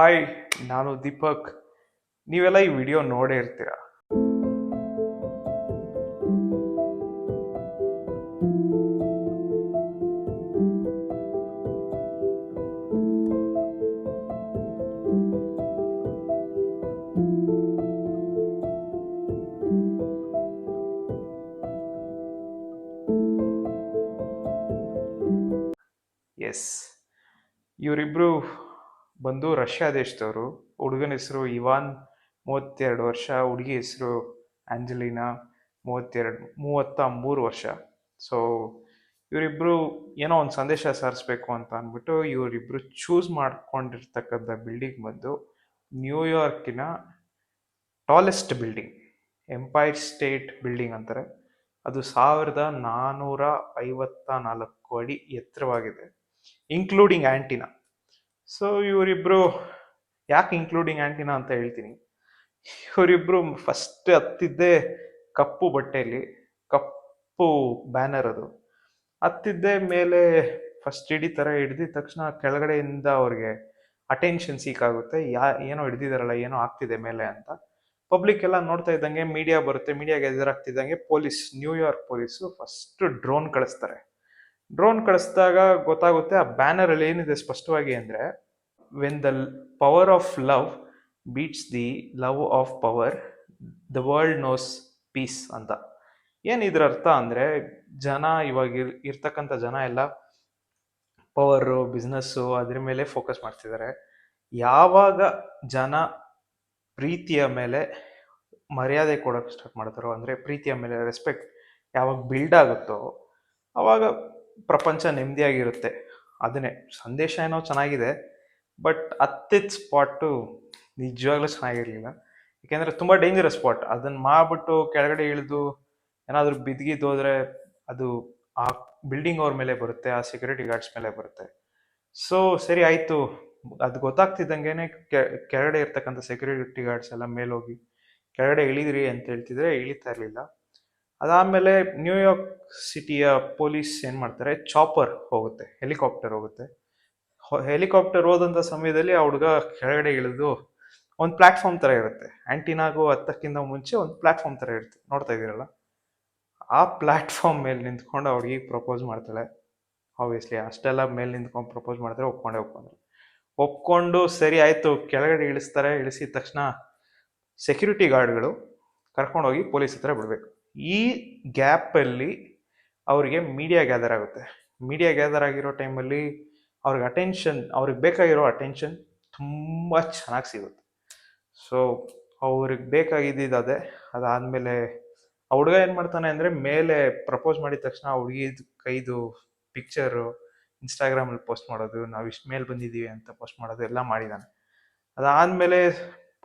Hi, ನಾನು ದೀಪಕ್. ನೀವೆಲ್ಲ ಈ ವಿಡಿಯೋ ನೋಡೇ ಇರ್ತೀರ. ಎಸ್, ಇವರಿಬ್ರು ಬಂದು ರಷ್ಯಾ ದೇಶದವರು. ಹುಡುಗನ ಹೆಸರು ಇವಾನ್, 32 ವರ್ಷ. ಹುಡುಗಿ ಹೆಸರು ಆಂಜಲಿನಾ, 33 ವರ್ಷ. ಸೊ ಇವರಿಬ್ರು ಏನೋ ಒಂದು ಸಂದೇಶ ಸಾರಿಸ್ಬೇಕು ಅಂತ ಅಂದ್ಬಿಟ್ಟು ಇವರಿಬ್ರು ಚೂಸ್ ಮಾಡ್ಕೊಂಡಿರ್ತಕ್ಕಂಥ ಬಿಲ್ಡಿಂಗ್ ಬಂದು ನ್ಯೂಯಾರ್ಕಿನ tallest building, empire state building ಅಂತಾರೆ. ಅದು 1454 ಅಡಿ ಎತ್ತರವಾಗಿದೆ, ಇನ್ಕ್ಲೂಡಿಂಗ್ ಆಂಟಿನಾ. ಸೊ ಇವರಿಬ್ರು ಯಾಕೆ ಇನ್ಕ್ಲೂಡಿಂಗ್ ಆಂಟಿನಾ ಅಂತ ಹೇಳ್ತೀನಿ. ಇವರಿಬ್ರು ಫಸ್ಟ್ ಹತ್ತಿದ್ದೇ ಕಪ್ಪು ಬಟ್ಟೆಯಲ್ಲಿ, ಕಪ್ಪು ಬ್ಯಾನರ್ ಅದು ಹತ್ತಿದ್ದೇ ಮೇಲೆ ಫಸ್ಟ್ ಹಿಡಿದಿದ ತಕ್ಷಣ ಕೆಳಗಡೆಯಿಂದ ಅವ್ರಿಗೆ ಅಟೆನ್ಷನ್ ಸೀಕ್ ಆಗುತ್ತೆ. ಏನೋ ಹಿಡ್ದಿದಾರಲ್ಲ, ಏನೋ ಆಗ್ತಿದೆ ಮೇಲೆ ಅಂತ. ಪಬ್ಲಿಕ್ ಎಲ್ಲ ನೋಡ್ತಾ ಇದ್ದಂಗೆ ಮೀಡಿಯಾ ಬರುತ್ತೆ. ಮೀಡಿಯಾಗೆ ಎದುರಾಗ್ತಿದ್ದಂಗೆ ನ್ಯೂಯಾರ್ಕ್ ಪೊಲೀಸು ಫಸ್ಟ್ ಡ್ರೋನ್ ಕಳಿಸ್ತಾರೆ. ಡ್ರೋನ್ ಕಳಿಸಿದಾಗ ಗೊತ್ತಾಗುತ್ತೆ ಆ ಬ್ಯಾನರ್ ಅಲ್ಲಿ ಏನಿದೆ ಸ್ಪಷ್ಟವಾಗಿ ಅಂದ್ರೆ, when the power of love beats the love of power, the world knows peace ಅಂತ. ಏನಿದ್ರ ಅರ್ಥ ಅಂದ್ರೆ, ಜನ ಇವಾಗ ಇರ್ತಕ್ಕಂಥ ಜನ ಎಲ್ಲ ಪವರು, ಬಿಸ್ನೆಸ್ಸು ಅದ್ರ ಮೇಲೆ ಫೋಕಸ್ ಮಾಡ್ತಿದ್ದಾರೆ. ಯಾವಾಗ ಜನ ಪ್ರೀತಿಯ ಮೇಲೆ ಮರ್ಯಾದೆ ಕೊಡೋಕೆ ಸ್ಟಾರ್ಟ್ ಮಾಡ್ತಾರೋ, ಅಂದರೆ ಪ್ರೀತಿಯ ಮೇಲೆ ರೆಸ್ಪೆಕ್ಟ್ ಯಾವಾಗ ಬಿಲ್ಡ್ ಆಗುತ್ತೋ ಅವಾಗ ಪ್ರಪಂಚ ನೆಮ್ಮದಿಯಾಗಿರುತ್ತೆ. ಅದನ್ನೇ ಸಂದೇಶ ಏನೋ ಚೆನ್ನಾಗಿದೆ, ಬಟ್ ಹತ್ತಿದ ಸ್ಪಾಟು ನಿಜವಾಗ್ಲೂ ಚೆನ್ನಾಗಿರಲಿಲ್ಲ. ಯಾಕೆಂದರೆ ತುಂಬ ಡೇಂಜರಸ್ ಸ್ಪಾಟ್. ಅದನ್ನು ಮಾಡಿಬಿಟ್ಟು ಕೆಳಗಡೆ ಇಳಿದು ಏನಾದರೂ ಬಿದ್ದಿದ್ದೋದ್ರೆ ಅದು ಆ ಬಿಲ್ಡಿಂಗ್ ಅವ್ರ ಮೇಲೆ ಬರುತ್ತೆ, ಆ ಸೆಕ್ಯೂರಿಟಿ ಗಾರ್ಡ್ಸ್ ಮೇಲೆ ಬರುತ್ತೆ. ಸೊ ಸರಿ ಆಯಿತು, ಅದು ಗೊತ್ತಾಗ್ತಿದ್ದಂಗೆ ಕೆಳಗಡೆ ಇರ್ತಕ್ಕಂಥ ಸೆಕ್ಯೂರಿಟಿ ಗಾರ್ಡ್ಸ್ ಎಲ್ಲ ಮೇಲೋಗಿ ಕೆಳಗಡೆ ಇಳಿದ್ರಿ ಅಂತ ಹೇಳ್ತಿದ್ರೆ ಇಳಿತಾ ಇರಲಿಲ್ಲ. ಅದಾದಮೇಲೆ ನ್ಯೂಯಾರ್ಕ್ ಸಿಟಿಯ ಪೊಲೀಸ್ ಏನು ಮಾಡ್ತಾರೆ, ಚಾಪರ್ ಹೋಗುತ್ತೆ, ಹೆಲಿಕಾಪ್ಟರ್ ಹೋಗುತ್ತೆ. ಹೆಲಿಕಾಪ್ಟರ್ ಹೋದಂಥ ಸಮಯದಲ್ಲಿ ಆ ಹುಡುಗ ಕೆಳಗಡೆ ಇಳಿದು ಒಂದು ಪ್ಲಾಟ್ಫಾರ್ಮ್ ಥರ ಇರುತ್ತೆ, ಆಂಟಿನಾಗೂ ಹತ್ತಕ್ಕಿಂತ ಮುಂಚೆ ಒಂದು ಪ್ಲಾಟ್ಫಾರ್ಮ್ ಥರ ಇರುತ್ತೆ, ನೋಡ್ತಾ ಇದ್ದೀರಲ್ಲ. ಆ ಪ್ಲಾಟ್ಫಾರ್ಮ್ ಮೇಲೆ ನಿಂತ್ಕೊಂಡು ಆ ಹುಡುಗಿಗೆ ಪ್ರಪೋಸ್ ಮಾಡ್ತಾಳೆ. ಆಬ್ವಿಯಸ್ಲಿ ಅಷ್ಟೆಲ್ಲ ಮೇಲೆ ನಿಂತ್ಕೊಂಡು ಪ್ರಪೋಸ್ ಮಾಡ್ತಾರೆ, ಒಪ್ಕೊಂಡು ಸರಿ ಆಯಿತು ಕೆಳಗಡೆ ಇಳಿಸ್ತಾರೆ. ಇಳಿಸಿದ ತಕ್ಷಣ ಸೆಕ್ಯೂರಿಟಿ ಗಾರ್ಡ್ಗಳು ಕರ್ಕೊಂಡೋಗಿ ಪೊಲೀಸ್ ಹತ್ರ ಬಿಡಬೇಕು. ಈ ಗ್ಯಾಪಲ್ಲಿ ಅವರಿಗೆ ಮೀಡಿಯಾ ಗ್ಯಾದರ್ ಆಗುತ್ತೆ. ಮೀಡಿಯಾ ಗ್ಯಾದರ್ ಆಗಿರೋ ಟೈಮಲ್ಲಿ ಅವ್ರಿಗೆ ಬೇಕಾಗಿರೋ ಅಟೆನ್ಷನ್ ತುಂಬ ಚೆನ್ನಾಗಿ ಸಿಗುತ್ತೆ. ಸೊ ಅವ್ರಿಗೆ ಬೇಕಾಗಿದ್ದಿದ್ದು ಅದೇ. ಅದಾದಮೇಲೆ ಆ ಹುಡುಗ ಏನು ಮಾಡ್ತಾನೆ ಅಂದರೆ, ಮೇಲೆ ಪ್ರಪೋಸ್ ಮಾಡಿದ ತಕ್ಷಣ ಆ ಹುಡುಗಿದು ಕೈದು ಪಿಕ್ಚರು ಇನ್ಸ್ಟಾಗ್ರಾಮಲ್ಲಿ ಪೋಸ್ಟ್ ಮಾಡೋದು, ನಾವು ಇಷ್ಟು ಮೇಲೆ ಬಂದಿದ್ದೀವಿ ಅಂತ ಪೋಸ್ಟ್ ಮಾಡೋದು ಎಲ್ಲ ಮಾಡಿದ್ದಾನೆ. ಅದಾದಮೇಲೆ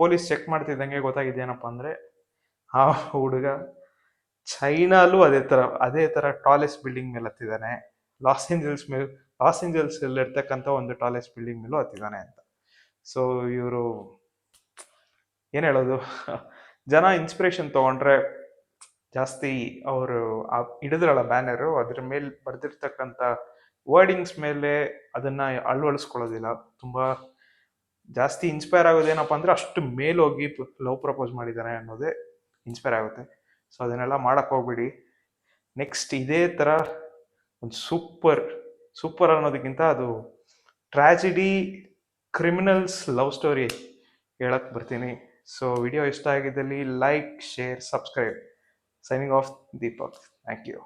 ಪೊಲೀಸ್ ಚೆಕ್ ಮಾಡ್ತಿದ್ದಂಗೆ ಗೊತ್ತಾಗಿದ್ದೇನಪ್ಪ ಅಂದರೆ, ಆ ಹುಡುಗ ಚೈನಾಲೂ ಅದೇ ಥರ ಟಾಲೆಸ್ಟ್ ಬಿಲ್ಡಿಂಗ್ ಮೇಲೆ ಹತ್ತಿದ್ದಾನೆ, ಲಾಸ್ ಏಂಜಲ್ಸಲ್ಲಿ ಇರ್ತಕ್ಕಂಥ ಒಂದು ಟಾಲೆಸ್ಟ್ ಬಿಲ್ಡಿಂಗ್ ಮೇಲೂ ಹತ್ತಿದ್ದಾನೆ ಅಂತ. ಸೊ ಇವರು ಏನು ಹೇಳೋದು, ಜನ ಇನ್ಸ್ಪಿರೇಷನ್ ತೊಗೊಂಡ್ರೆ ಜಾಸ್ತಿ ಅವರು ಹಿಡಿದ್ರಲ್ಲ ಬ್ಯಾನರು, ಅದ್ರ ಮೇಲೆ ಬರೆದಿರ್ತಕ್ಕಂಥ ವರ್ಡಿಂಗ್ಸ್ ಮೇಲೆ ಅದನ್ನು ಅಳವಡಿಸ್ಕೊಳ್ಳೋದಿಲ್ಲ. ತುಂಬ ಜಾಸ್ತಿ ಇನ್ಸ್ಪೈರ್ ಆಗೋದೇನಪ್ಪ ಅಂದರೆ, ಅಷ್ಟು ಮೇಲೋಗಿ ಲವ್ ಪ್ರಪೋಸ್ ಮಾಡಿದ್ದಾನೆ ಅನ್ನೋದೇ ಇನ್ಸ್ಪೈರ್ ಆಗುತ್ತೆ. ಸೊ ಅದನ್ನೆಲ್ಲ ಮಾಡೋಕ್ಕೆ ಹೋಗ್ಬಿಡಿ. ನೆಕ್ಸ್ಟ್ ಇದೇ ಥರ ಒಂದು ಸೂಪರ್ ಅನ್ನೋದಕ್ಕಿಂತ ಅದು ಟ್ರ್ಯಾಜಿಡಿ, ಕ್ರಿಮಿನಲ್ಸ್ ಲವ್ ಸ್ಟೋರಿ ಹೇಳಕ್ಕೆ ಬರ್ತೀನಿ. ಸೊ ವಿಡಿಯೋ ಇಷ್ಟ ಆಗಿದ್ದಲ್ಲಿ like, share, subscribe. Signing off, Deepak. Thank you.